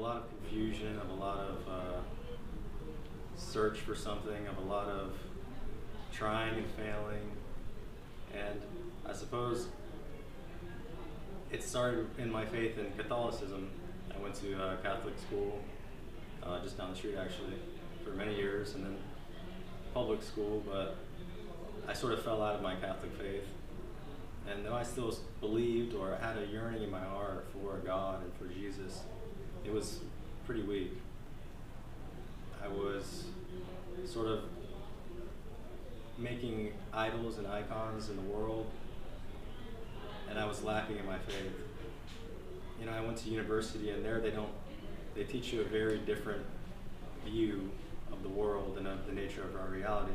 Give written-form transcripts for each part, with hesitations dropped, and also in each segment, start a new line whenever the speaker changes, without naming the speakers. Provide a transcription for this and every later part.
lot of confusion, of a lot of search for something, of a lot of trying and failing. And I suppose it started in my faith in Catholicism. I went to Catholic school just down the street actually for many years, and then public school, but I sort of fell out of my Catholic faith. And though I still believed or had a yearning in my heart for God and for Jesus, it was pretty weak. I was sort of making idols and icons in the world, and I was lacking in my faith. You know, I went to university, and there they teach you a very different view of the world and of the nature of our reality.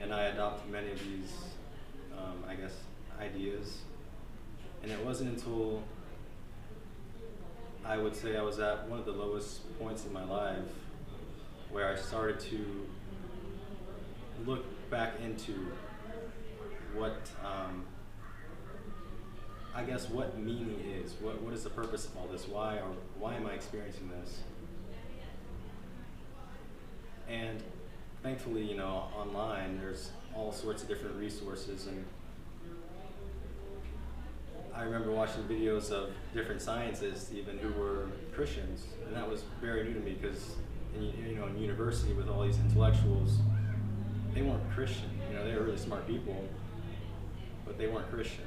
And I adopted many of these, I guess, ideas. And it wasn't until I would say I was at one of the lowest points in my life where I started to look back into what, I guess, what meaning is. What is the purpose of all this? Why am I experiencing this? And thankfully, you know, online there's all sorts of different resources, and I remember watching videos of different scientists even who were Christians, and that was very new to me because in university with all these intellectuals, they weren't Christian. You know, they were really smart people, but they weren't Christian.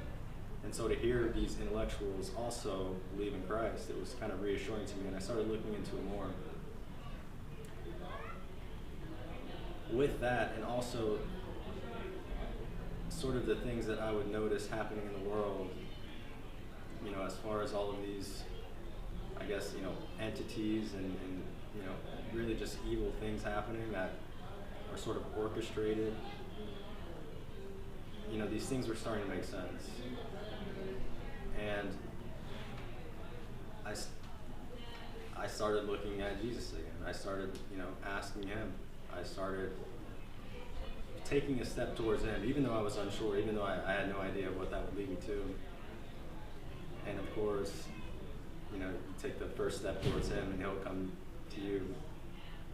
And so to hear these intellectuals also believe in Christ, it was kind of reassuring to me, and I started looking into it more. With that, and also sort of the things that I would notice happening in the world, you know, as far as all of these, I guess, you know, entities and you know, really just evil things happening that are sort of orchestrated, you know, these things were starting to make sense. And I started looking at Jesus again. I started, you know, asking him. I started taking a step towards him, even though I was unsure, even though I had no idea what that would lead me to. And of course, you know, you take the first step towards him and he'll come to you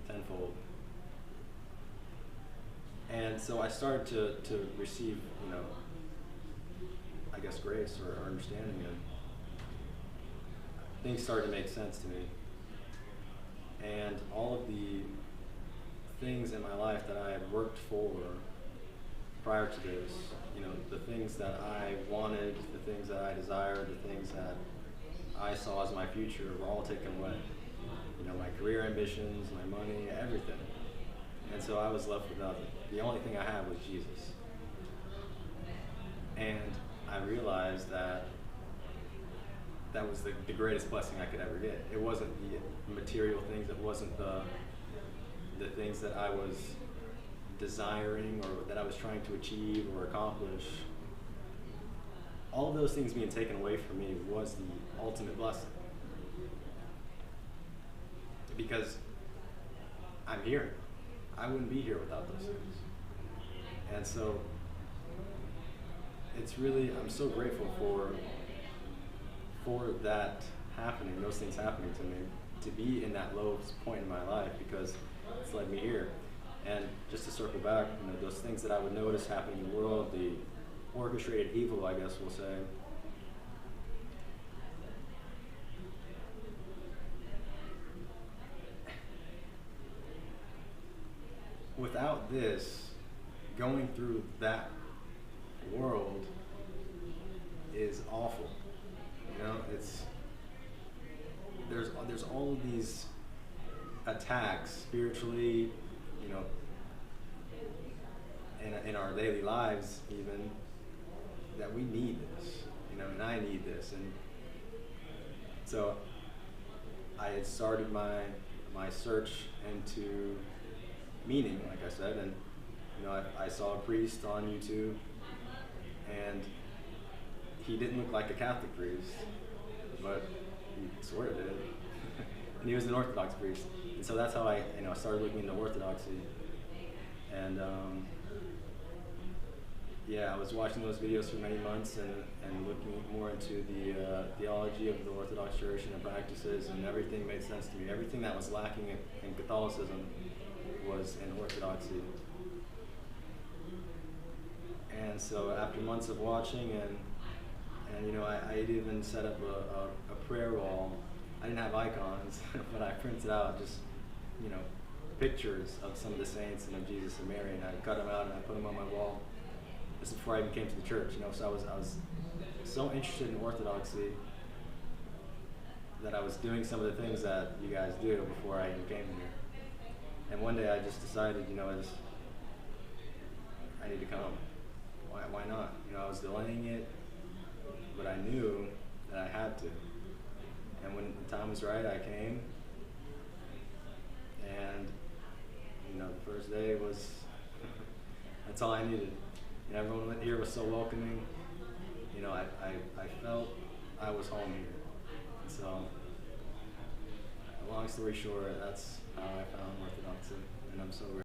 tenfold. And so I started to receive, you know, I guess grace or understanding, and things started to make sense to me. And all of the things in my life that I had worked for prior to this, you know, the things that I wanted, the things that I desired, the things that I saw as my future were all taken away. You know, my career ambitions, my money, everything. And so I was left with nothing. The only thing I had was Jesus. And I realized that that was the greatest blessing I could ever get. It wasn't the material things, it wasn't the things that I was desiring or that I was trying to achieve or accomplish. All of those things being taken away from me was the ultimate blessing. Because I'm here. I wouldn't be here without those things. And so it's really, I'm so grateful for that happening, those things happening to me, to be in that lowest point in my life, because it's led me here. And just to circle back, you know, those things that I would notice happening in the world, the orchestrated evil, I guess we'll say, without this, going through that world is awful. You know, there's all of these attacks spiritually, you know, in our daily lives even, that we need this, you know, and I need this. And so I had started my search into meaning, like I said, and you know, I saw a priest on YouTube, and he didn't look like a Catholic priest, but he sort of did. And he was an Orthodox priest. And so that's how I started looking into Orthodoxy. And yeah, I was watching those videos for many months and looking more into the theology of the Orthodox Church and the practices, and everything made sense to me. Everything that was lacking in Catholicism was in Orthodoxy. And so after months of watching and I even set up a prayer wall. I didn't have icons, but I printed out just, you know, pictures of some of the saints and of Jesus and Mary, and I cut them out and I put them on my wall. This is before I even came to the church, so I was so interested in Orthodoxy that I was doing some of the things that you guys do before I even came here. And one day I just decided, I need to come. Why not? I was delaying it, but I knew that I had to. And when the time was right, I came. And, the first day was, that's all I needed. Everyone here was so welcoming. I felt I was home here. And so, long story short, that's how I found Orthodoxy. And I'm so grateful.